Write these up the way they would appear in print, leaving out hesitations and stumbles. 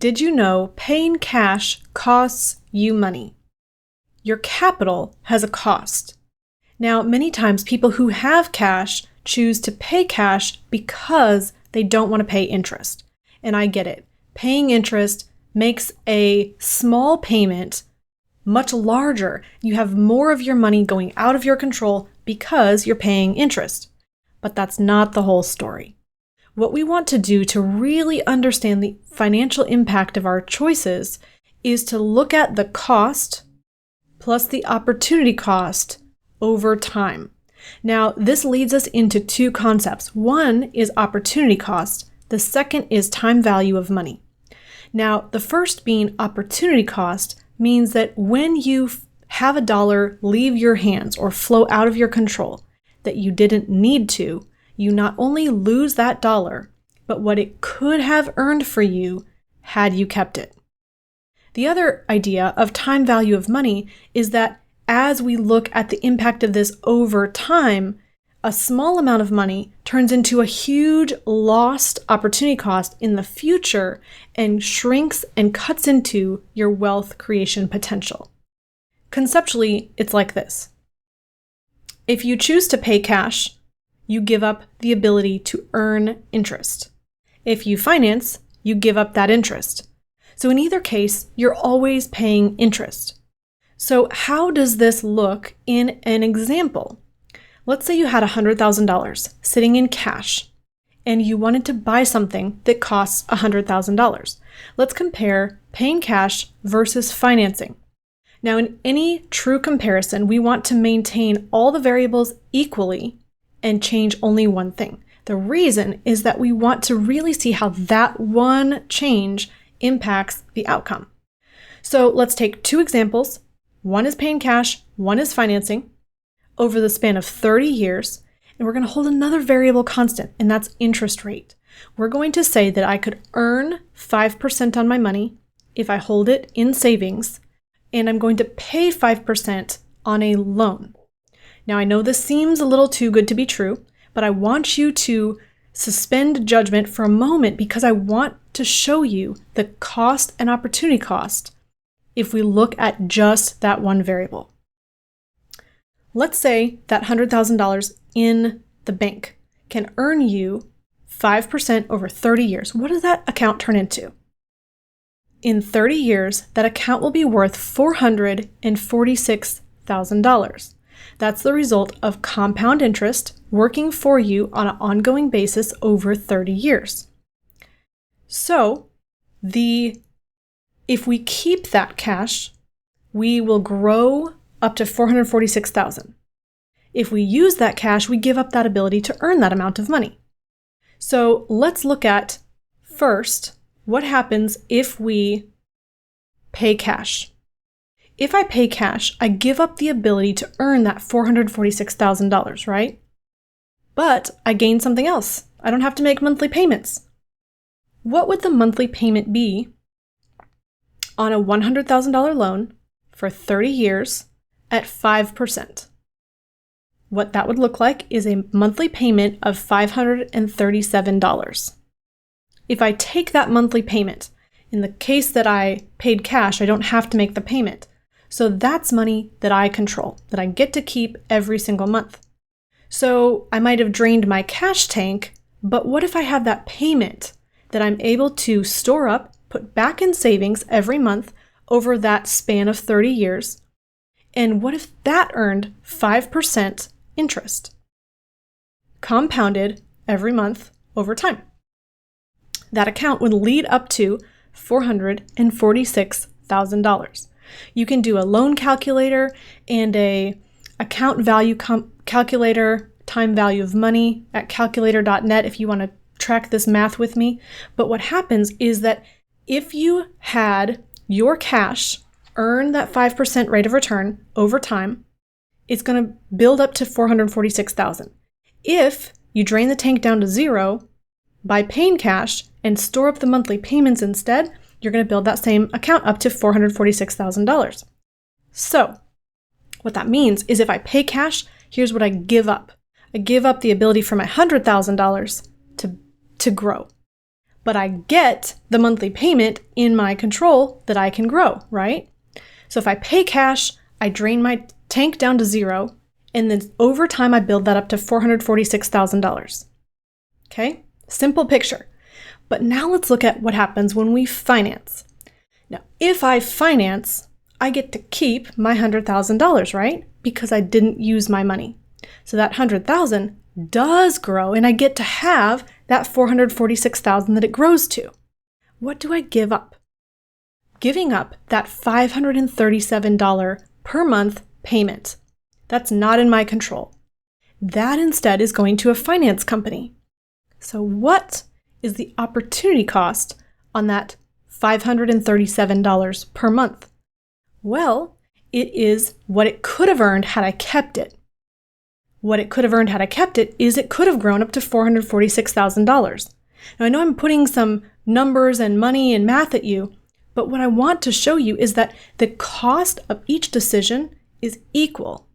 Did you know paying cash costs you money? Your capital has a cost. Now, many times people who have cash choose to pay cash because they don't want to pay interest. And I get it. Paying interest makes a small payment much larger. You have more of your money going out of your control because you're paying interest. But that's not the whole story. What we want to do to really understand the financial impact of our choices is to look at the cost plus the opportunity cost over time. Now, this leads us into two concepts. One is opportunity cost. The second is time value of money. Now, the first being opportunity cost means that when you have a dollar leave your hands or flow out of your control that you didn't need to, you not only lose that dollar, but what it could have earned for you had you kept it. The other idea of time value of money is that as we look at the impact of this over time, a small amount of money turns into a huge lost opportunity cost in the future and shrinks and cuts into your wealth creation potential. Conceptually, it's like this. If you choose to pay cash, you give up the ability to earn interest. If you finance, you give up that interest. So in either case, you're always paying interest. So how does this look in an example? Let's say you had $100,000 sitting in cash and you wanted to buy something that costs $100,000. Let's compare paying cash versus financing. Now, in any true comparison, we want to maintain all the variables equally and change only one thing. The reason is that we want to really see how that one change impacts the outcome. So let's take two examples. One is paying cash, one is financing over the span of 30 years. And we're going to hold another variable constant, and that's interest rate. We're going to say that I could earn 5% on my money if I hold it in savings, and I'm going to pay 5% on a loan. Now, I know this seems a little too good to be true, but I want you to suspend judgment for a moment because I want to show you the cost and opportunity cost if we look at just that one variable. Let's say that $100,000 in the bank can earn you 5% over 30 years. What does that account turn into? In 30 years, that account will be worth $446,000. That's the result of compound interest working for you on an ongoing basis over 30 years. So, if we keep that cash, we will grow up to $446,000. If we use that cash, we give up that ability to earn that amount of money. So let's look at first what happens if we pay cash. If I pay cash, I give up the ability to earn that $446,000, right? But I gain something else. I don't have to make monthly payments. What would the monthly payment be on a $100,000 loan for 30 years at 5%? What that would look like is a monthly payment of $537. If I take that monthly payment, in the case that I paid cash, I don't have to make the payment. So that's money that I control, that I get to keep every single month. So I might have drained my cash tank, but what if I have that payment that I'm able to store up, put back in savings every month over that span of 30 years? And what if that earned 5% interest, compounded every month over time? That account would lead up to $446,000. You can do a loan calculator and a account value calculator, time value of money at calculator.net if you want to track this math with me. But what happens is that if you had your cash earn that 5% rate of return over time, it's going to build up to $446,000. If you drain the tank down to zero by paying cash and store up the monthly payments instead, you're going to build that same account up to $446,000. So what that means is if I pay cash, here's what I give up. I give up the ability for my $100,000 to grow. but I get the monthly payment in my control that I can grow, right? So if I pay cash, I drain my tank down to zero, and then over time I build that up to $446,000. Okay? Simple picture. But now let's look at what happens when we finance. Now, if I finance, I get to keep my $100,000, right? Because I didn't use my money. So that $100,000 does grow, and I get to have that $446,000 that it grows to. What do I give up? Giving up that $537 per month payment. That's not in my control. That instead is going to a finance company. So what is the opportunity cost on that $537 per month? Well, it is what it could have earned had I kept it. What it could have earned had I kept it is it could have grown up to $446,000. Now I know I'm putting some numbers and money and math at you, but what I want to show you is that the cost of each decision is equal,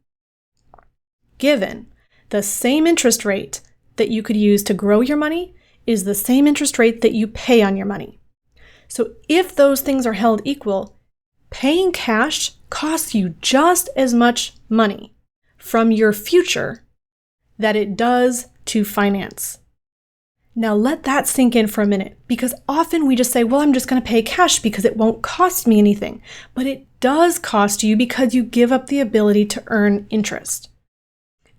given the same interest rate that you could use to grow your money is the same interest rate that you pay on your money. So if those things are held equal, paying cash costs you just as much money from your future that it does to finance. Now let that sink in for a minute, because often we just say, well, I'm just going to pay cash because it won't cost me anything. But it does cost you because you give up the ability to earn interest.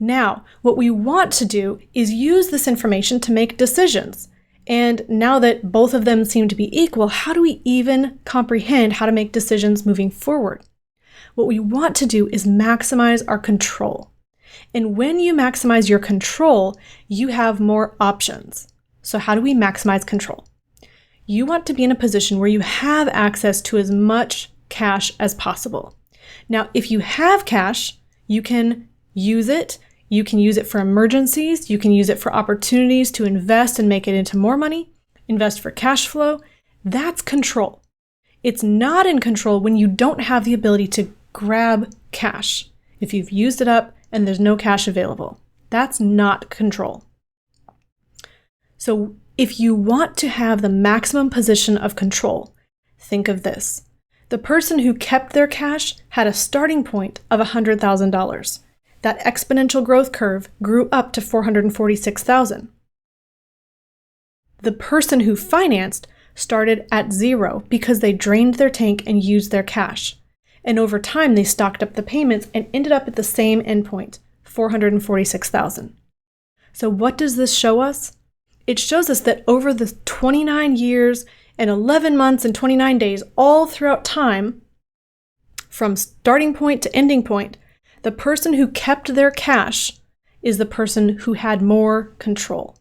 Now, what we want to do is use this information to make decisions. And now that both of them seem to be equal, how do we even comprehend how to make decisions moving forward? What we want to do is maximize our control. And when you maximize your control, you have more options. So how do we maximize control? You want to be in a position where you have access to as much cash as possible. Now, if you have cash, you can use it. You can use it for emergencies. You can use it for opportunities to invest and make it into more money, invest for cash flow. That's control. It's not in control when you don't have the ability to grab cash. If you've used it up and there's no cash available, that's not control. So if you want to have the maximum position of control, think of this. The person who kept their cash had a starting point of $100,000. That exponential growth curve grew up to $446,000. The person who financed started at zero because they drained their tank and used their cash. And over time, they stocked up the payments and ended up at the same endpoint, $446,000. So what does this show us? It shows us that over the 29 years and 11 months and 29 days, all throughout time, from starting point to ending point, the person who kept their cash is the person who had more control.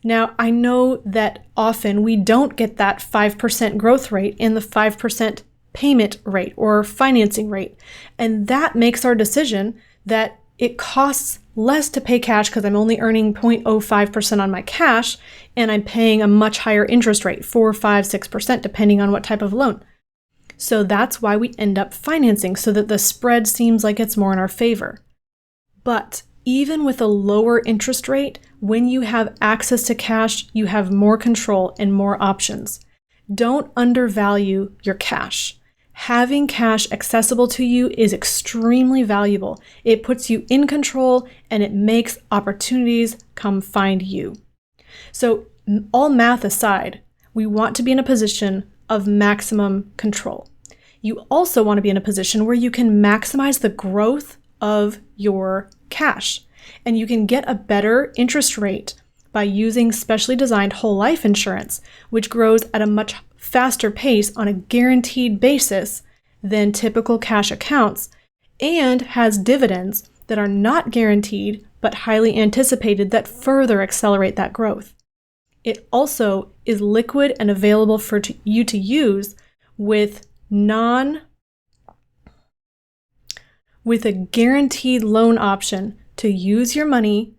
Now, I know that often we don't get that 5% growth rate and the 5% payment rate or financing rate, and that makes our decision that it costs less to pay cash because I'm only earning 0.05% on my cash, and I'm paying a much higher interest rate, 4, 5, 6%, depending on what type of loan. So that's why we end up financing, so that the spread seems like it's more in our favor. But even with a lower interest rate, when you have access to cash, you have more control and more options. Don't undervalue your cash. Having cash accessible to you is extremely valuable. It puts you in control and it makes opportunities come find you. So all math aside, we want to be in a position of maximum control. You also want to be in a position where you can maximize the growth of your cash, and you can get a better interest rate by using specially designed whole life insurance, which grows at a much faster pace on a guaranteed basis than typical cash accounts, and has dividends that are not guaranteed but highly anticipated that further accelerate that growth. It also is liquid and available for you to use with a guaranteed loan option to use your money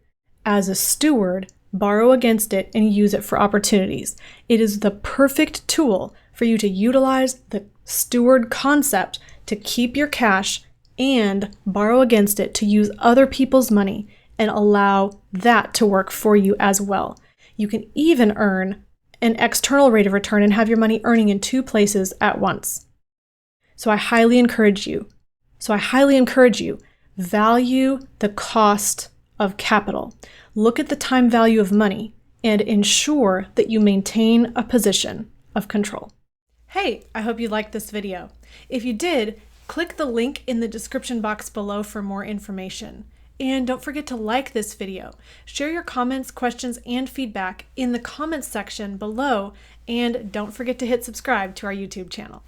as a steward, borrow against it, and use it for opportunities. It is the perfect tool for you to utilize the steward concept to keep your cash and borrow against it to use other people's money and allow that to work for you as well. You can even earn an external rate of return and have your money earning in two places at once. So I highly encourage you, value the cost of capital. Look at the time value of money and ensure that you maintain a position of control. Hey, I hope you liked this video. If you did, click the link in the description box below for more information. And don't forget to like this video. Share your comments, questions, and feedback in the comments section below. And don't forget to hit subscribe to our YouTube channel.